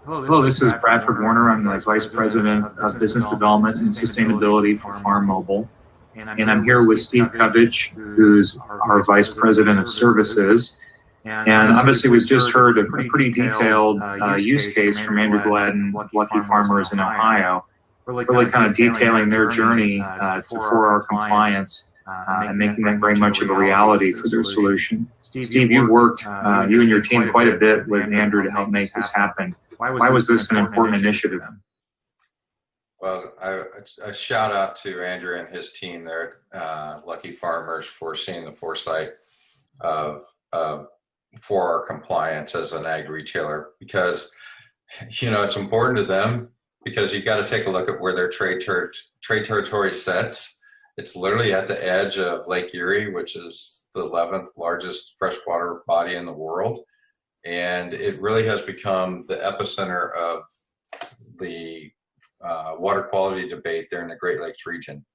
Hello, this is Bradford Warner. I'm the Vice President of Business Development and Sustainability for Farm Mobile. And I'm here with Steve Covich, who's our Vice President of Services. And obviously, we've just heard a pretty detailed use case from Andrew Gladden, Luckey Farmers in Ohio, really kind of detailing their journey to 4R compliance and making that very much of a reality for their solution. Steve, you worked, you and your team, quite a bit with Andrew to help make this happen. Why was this an important initiative? Well, a shout out to Andrew and his team there at Luckey Farmers for seeing the foresight of 4R compliance as an ag retailer, because it's important to them, because you got to take a look at where their trade territory sets. It's literally at the edge of Lake Erie, which is the 11th largest freshwater body in the world. And it really has become the epicenter of the water quality debate there in the Great Lakes region.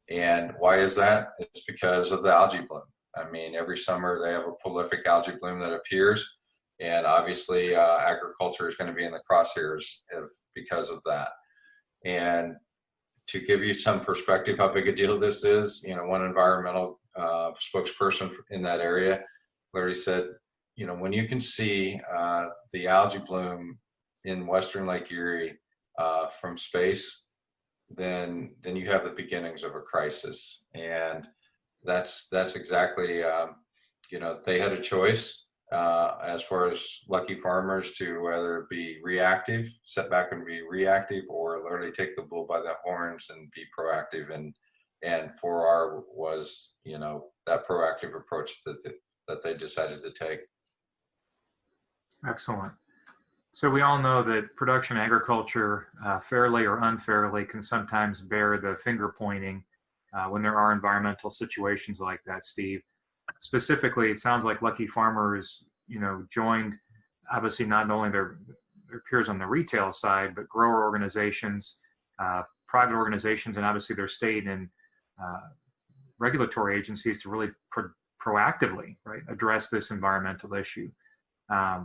And why is that? It's because of the algae bloom. I mean, every summer they have a prolific algae bloom that appears, and obviously agriculture is going to be in the crosshairs because of that. And to give you some perspective how big a deal this is, one environmental spokesperson in that area literally said, when you can see the algae bloom in Western Lake Erie from space, then you have the beginnings of a crisis. And that's exactly, they had a choice as far as Luckey Farmers to whether it be reactive, sit back and be reactive, or literally take the bull by the horns and be proactive. And 4R was, that proactive approach that they decided to take. Excellent. So we all know that production agriculture, fairly or unfairly, can sometimes bear the finger pointing when there are environmental situations like that, Steve. Specifically, it sounds like Luckey Farmers, joined obviously not only their peers on the retail side, but grower organizations, private organizations, and obviously their state and regulatory agencies to really proactively, address this environmental issue.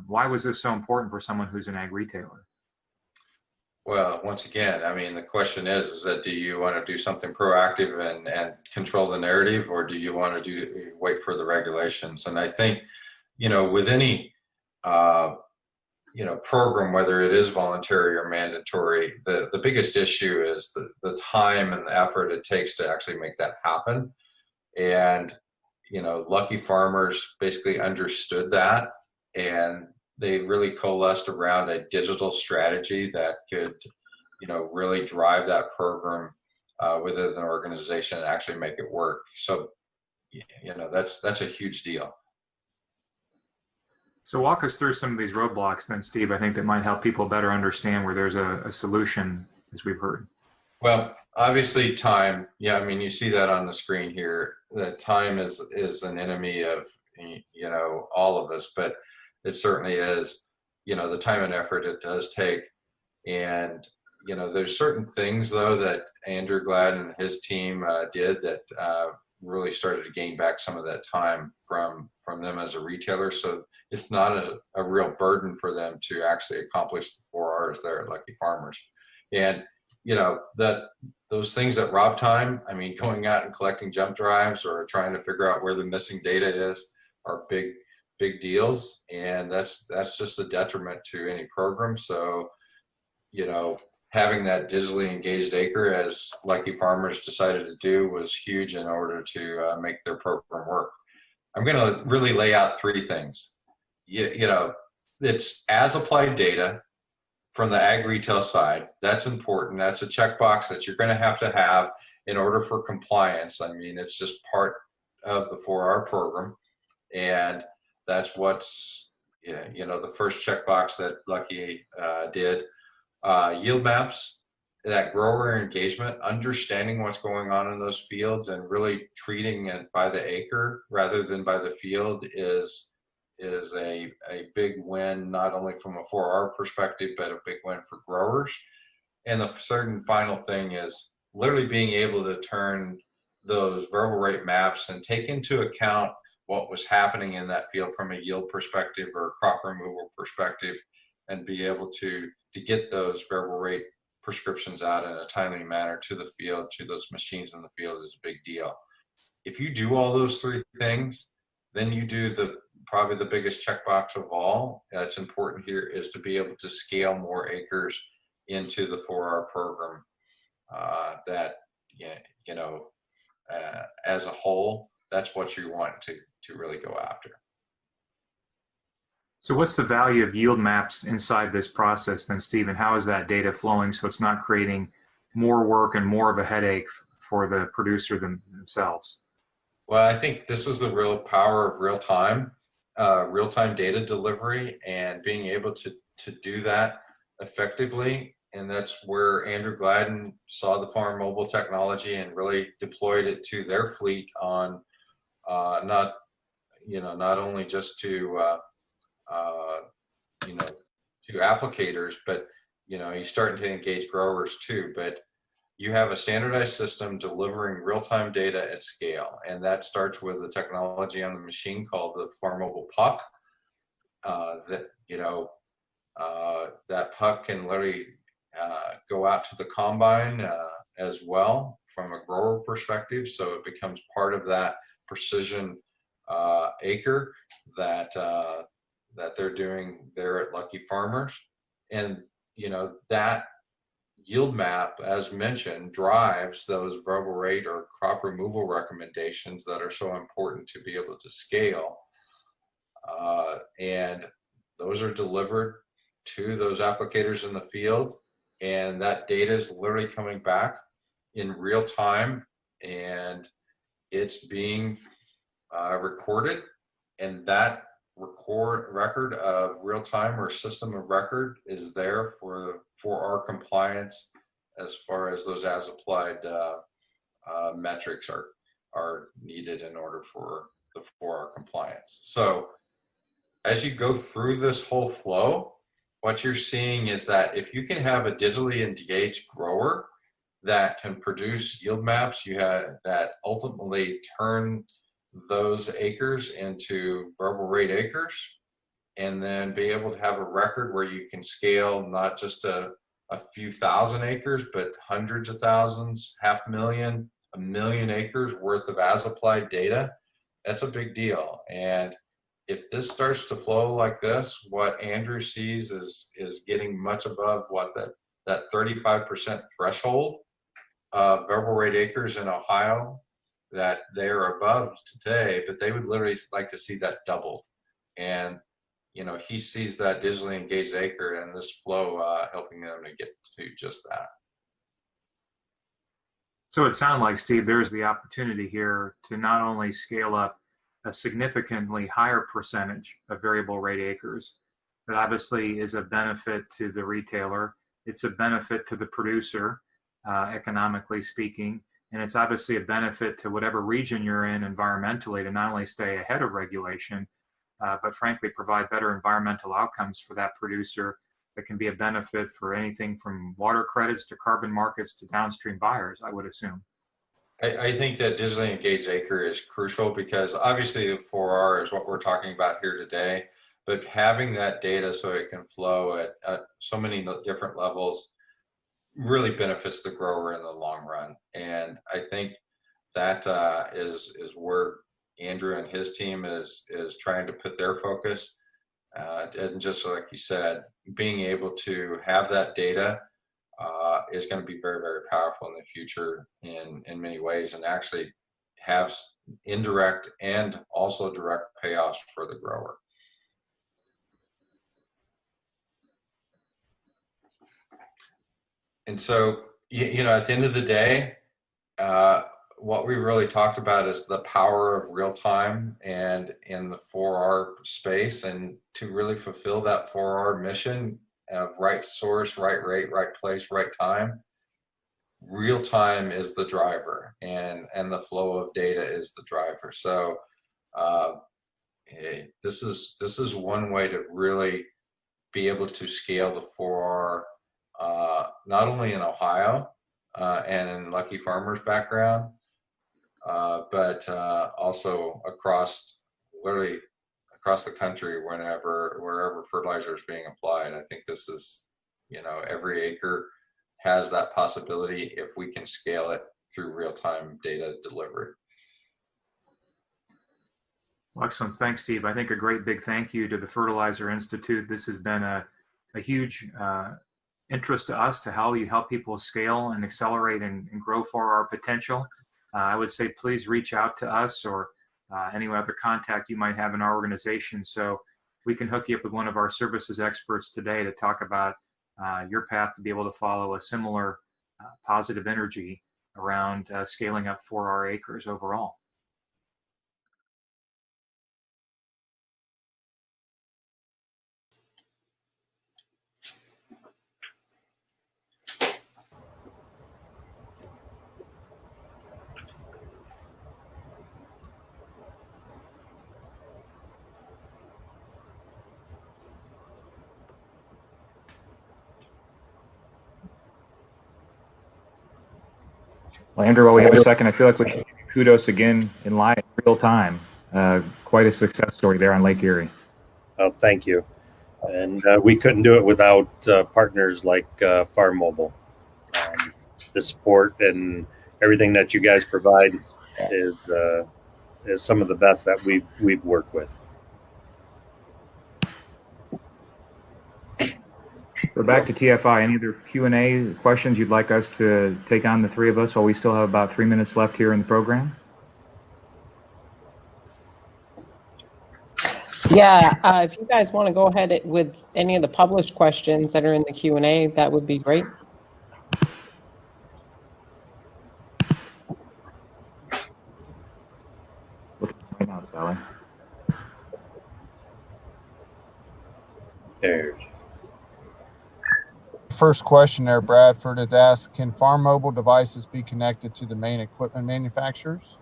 Why was this so important for someone who's an ag retailer? Well, once again, I mean, the question is that do you want to do something proactive and control the narrative, or do you want to wait for the regulations? And I think, with any, program, whether it is voluntary or mandatory, the biggest issue is the time and the effort it takes to actually make that happen. And, Luckey Farmers basically understood that, and they really coalesced around a digital strategy that could, really drive that program within an organization and actually make it work. So, that's a huge deal. So walk us through some of these roadblocks then, Steve, I think that might help people better understand where there's a solution, as we've heard. Well, obviously time. Yeah, I mean, you see that on the screen here, that time is an enemy of, all of us, but it certainly is, the time and effort it does take. And, there's certain things, though, that Andrew Gladden and his team did that really started to gain back some of that time from them as a retailer. So it's not a real burden for them to actually accomplish the 4Rs there at Luckey Farmers. And, those things that rob time, I mean, going out and collecting jump drives or trying to figure out where the missing data is are big deals, and that's just a detriment to any program. So, having that digitally engaged acre, as Luckey Farmers decided to do, was huge in order to make their program work. I'm going to really lay out three things. It's as applied data from the ag retail side. That's important. That's a checkbox that you're going to have, in order for compliance. I mean, it's just part of the 4R program, and that's what's, you know, the first checkbox that Luckey did. Yield maps, that grower engagement, understanding what's going on in those fields and really treating it by the acre rather than by the field is a big win, not only from a 4R perspective, but a big win for growers. And the certain final thing is literally being able to turn those variable rate maps and take into account what was happening in that field from a yield perspective or crop removal perspective, and be able to get those variable rate prescriptions out in a timely manner to the field, to those machines in the field, is a big deal. If you do all those three things, then you do probably the biggest checkbox of all that's important here, is to be able to scale more acres into the 4R program. That, you know, as a whole, that's what you want to really go after. So what's the value of yield maps inside this process then, Steve, and how is that data flowing so it's not creating more work and more of a headache for the producer themselves? Well, I think this is the real power of real-time data delivery and being able to do that effectively. And that's where Andrew Gladden saw the farm mobile technology and really deployed it to their fleet on not only just to applicators, but he's starting to engage growers too. But you have a standardized system delivering real-time data at scale, and that starts with the technology on the machine called the farm mobile puck. That puck can literally go out to the combine as well from a grower perspective, so it becomes part of that precision acre that they're doing there at Luckey Farmers. And that yield map, as mentioned, drives those variable rate or crop removal recommendations that are so important to be able to scale, and those are delivered to those applicators in the field, and that data is literally coming back in real time, and it's being recorded, and that record of real time or system of record is there for our compliance as far as those as applied metrics are needed in order for our compliance. So as you go through this whole flow, what you're seeing is that if you can have a digitally engaged grower that can produce yield maps, you have that ultimately turn those acres into variable rate acres, and then be able to have a record where you can scale not just a few thousand acres, but hundreds of thousands, 500,000, 1 million acres worth of as applied data. That's a big deal. And if this starts to flow like this, what Andrew sees is getting much above what that 35% threshold of variable rate acres in Ohio that they are above today, but they would literally like to see that doubled. And he sees that digitally engaged acre and this flow helping them to get to just that. So it sounds like, Steve, there's the opportunity here to not only scale up a significantly higher percentage of variable rate acres, that obviously is a benefit to the retailer. It's a benefit to the producer, economically speaking, and it's obviously a benefit to whatever region you're in environmentally to not only stay ahead of regulation, but frankly provide better environmental outcomes for that producer that can be a benefit for anything from water credits to carbon markets to downstream buyers, I would assume. I think that digitally engaged acre is crucial because obviously the 4R is what we're talking about here today, but having that data so it can flow at so many different levels really benefits the grower in the long run. And I think that is where Andrew and his team is trying to put their focus. And just like you said, being able to have that data is going to be very, very powerful in the future in many ways, and actually have indirect and also direct payoffs for the grower. And so, at the end of the day, what we really talked about is the power of real time and in the 4R space, and to really fulfill that 4R mission of right source, right rate, right place, right time. Real time is the driver, and the flow of data is the driver. So this is one way to really be able to scale the 4R, not only in Ohio and in Luckey Farmers background, but also literally across the country, wherever fertilizer is being applied. I think this is, every acre has that possibility if we can scale it through real-time data delivery. Well, excellent. Thanks, Steve. I think a great big thank you to the Fertilizer Institute. This has been a huge interest to us, to how you help people scale and accelerate and grow for our potential. I would say please reach out to us or any other contact you might have in our organization, so we can hook you up with one of our services experts today to talk about your path to be able to follow a similar positive energy around scaling up 4R acres overall. Well, Andrew, while we have a second, I feel like we should give you kudos again in live, real time. Quite a success story there on Lake Erie. Oh, thank you. And we couldn't do it without partners like Farm Mobile. The support and everything that you guys provide is some of the best that we've worked with. So back to TFI, any other Q&A questions you'd like us to take on, the three of us, while we still have about 3 minutes left here in the program? Yeah, if you guys want to go ahead with any of the published questions that are in the Q&A, that would be great. Looking right now, Sally. There's First question there, Bradford, is asked, can farm mobile devices be connected to the main equipment manufacturers?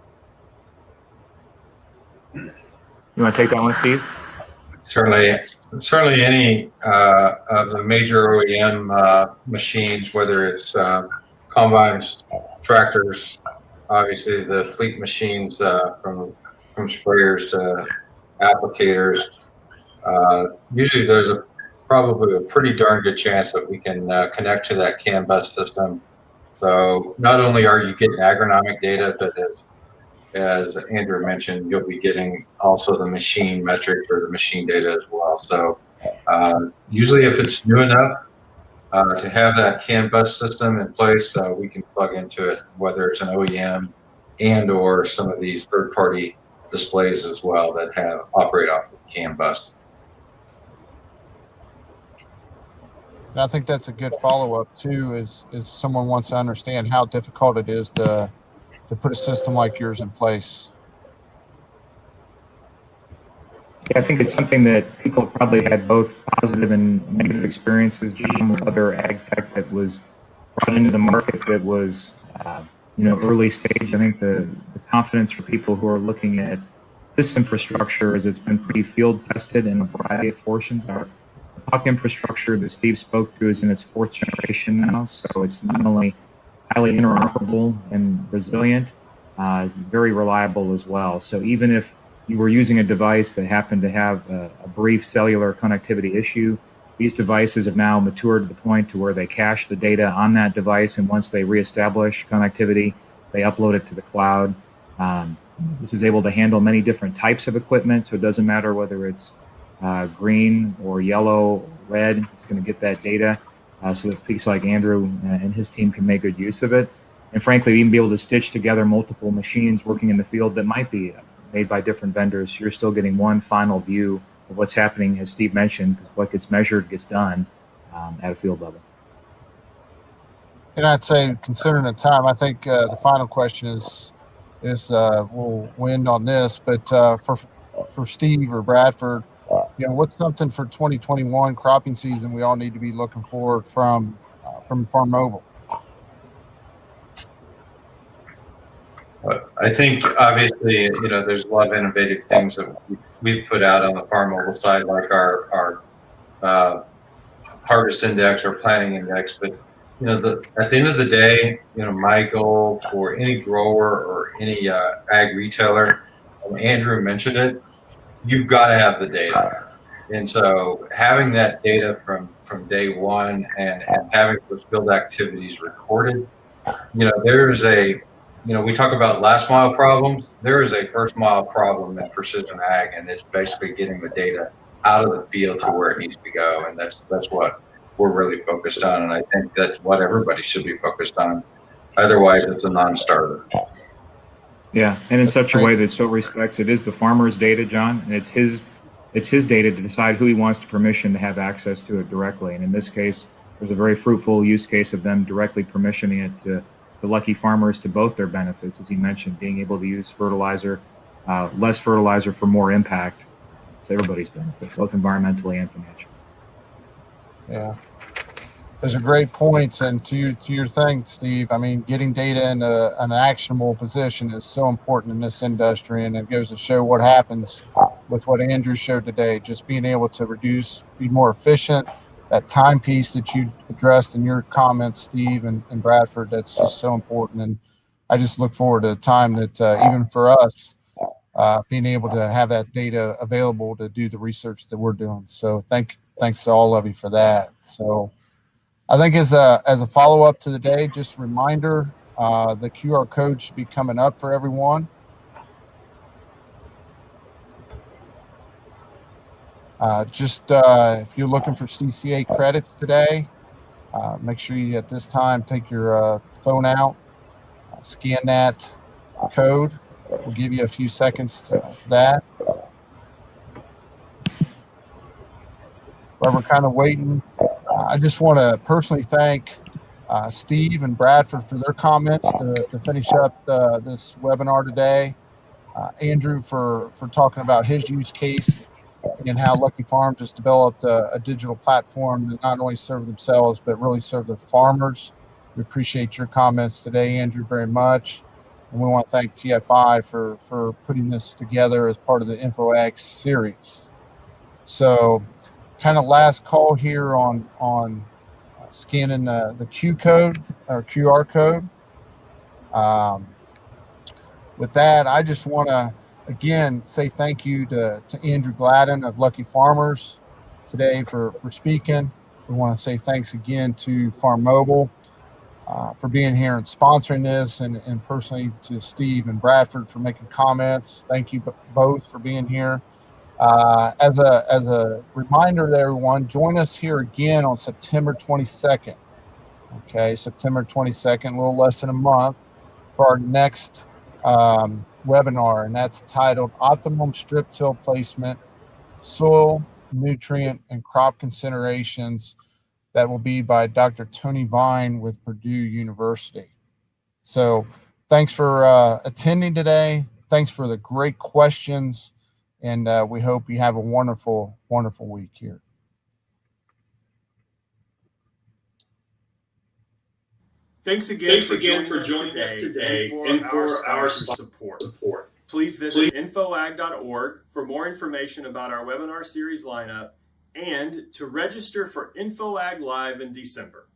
You want to take that one, Steve? Certainly any of the major OEM machines, whether it's combines, tractors, obviously the fleet machines, from sprayers to applicators. Usually there's probably a pretty darn good chance that we can connect to that CAN bus system. So not only are you getting agronomic data, but as Andrew mentioned, you'll be getting also the machine metrics or the machine data as well. So usually if it's new enough to have that CAN bus system in place, we can plug into it, whether it's an OEM and or some of these third-party displays as well that operate off of CAN bus. And I think that's a good follow-up too, is someone wants to understand how difficult it is to put a system like yours in place. Yeah, I think it's something that people have probably had both positive and negative experiences, John, with other ag tech that was brought into the market that was, early stage. I think the confidence for people who are looking at this infrastructure is it's been pretty field tested in a variety of portions. Our puck infrastructure that Steve spoke to is in its 4th generation now, so it's not only highly interoperable and resilient, very reliable as well. So even if you were using a device that happened to have a brief cellular connectivity issue, these devices have now matured to the point to where they cache the data on that device, and once they reestablish connectivity, they upload it to the cloud. This is able to handle many different types of equipment, so it doesn't matter whether it's green or yellow, red, it's going to get that data so that folks like Andrew and his team can make good use of it. And frankly, even be able to stitch together multiple machines working in the field that might be made by different vendors. You're still getting one final view of what's happening, as Steve mentioned, because what gets measured gets done at a field level. And I'd say, considering the time, I think the final question is we'll end on this. But for Steve or Bradford, what's something for 2021 cropping season we all need to be looking forward from Farm Mobile? I think obviously, there's a lot of innovative things that we've put out on the Farm Mobile side, like our harvest index or planting index. But at the end of the day, my goal for any grower or any ag retailer, and Andrew mentioned it, you've got to have the data. And so having that data from day one and having those field activities recorded, there's we talk about last mile problems. There is a first mile problem in precision ag, and it's basically getting the data out of the field to where it needs to go. And that's what we're really focused on. And I think that's what everybody should be focused on. Otherwise, it's a non-starter. Yeah, and in such a way that still respects it is the farmer's data, John, and it's his data to decide who he wants to permission to have access to it directly. And in this case, there's a very fruitful use case of them directly permissioning it to Luckey Farmers to both their benefits, as he mentioned, being able to use fertilizer, less fertilizer for more impact to everybody's benefit, both environmentally and financially. Yeah. Those are great points. And to your thing, Steve, I mean, getting data in an actionable position is so important in this industry. And it goes to show what happens with what Andrew showed today, just being able to be more efficient. That time piece that you addressed in your comments, Steve and Bradford, that's just so important. And I just look forward to a time that even for us, being able to have that data available to do the research that we're doing. So thanks to all of you for that. So I think as a follow-up to the day, just a reminder, the QR code should be coming up for everyone. If you're looking for CCA credits today, make sure you at this time take your phone out, scan that code. We'll give you a few seconds for that. While we're kind of waiting, I just want to personally thank Steve and Bradford for their comments to finish up this webinar today. Andrew for talking about his use case and how Luckey Farms has developed a digital platform that not only serve themselves, but really serve their farmers. We appreciate your comments today, Andrew, very much. And we want to thank TFI for putting this together as part of the InfoX series. So kind of last call here on scanning the Q code or QR code. With that, I just want to again say thank you to Andrew Gladden of Luckey Farmers today for speaking. We want to say thanks again to Farm Mobile for being here and sponsoring this, and personally to Steve and Bradford for making comments. Thank you both for being here. As a reminder to everyone, join us here again on September 22nd. Okay, September 22nd, a little less than a month, for our next webinar, and that's titled Optimum Strip Till Placement, Soil, Nutrient, and Crop Considerations. That will be by Dr. Tony Vine with Purdue University. So thanks for attending today. Thanks for the great questions. And we hope you have a wonderful, wonderful week here. Thanks again for joining us today and for our support. Please visit infoag.org for more information about our webinar series lineup and to register for InfoAg Live in December.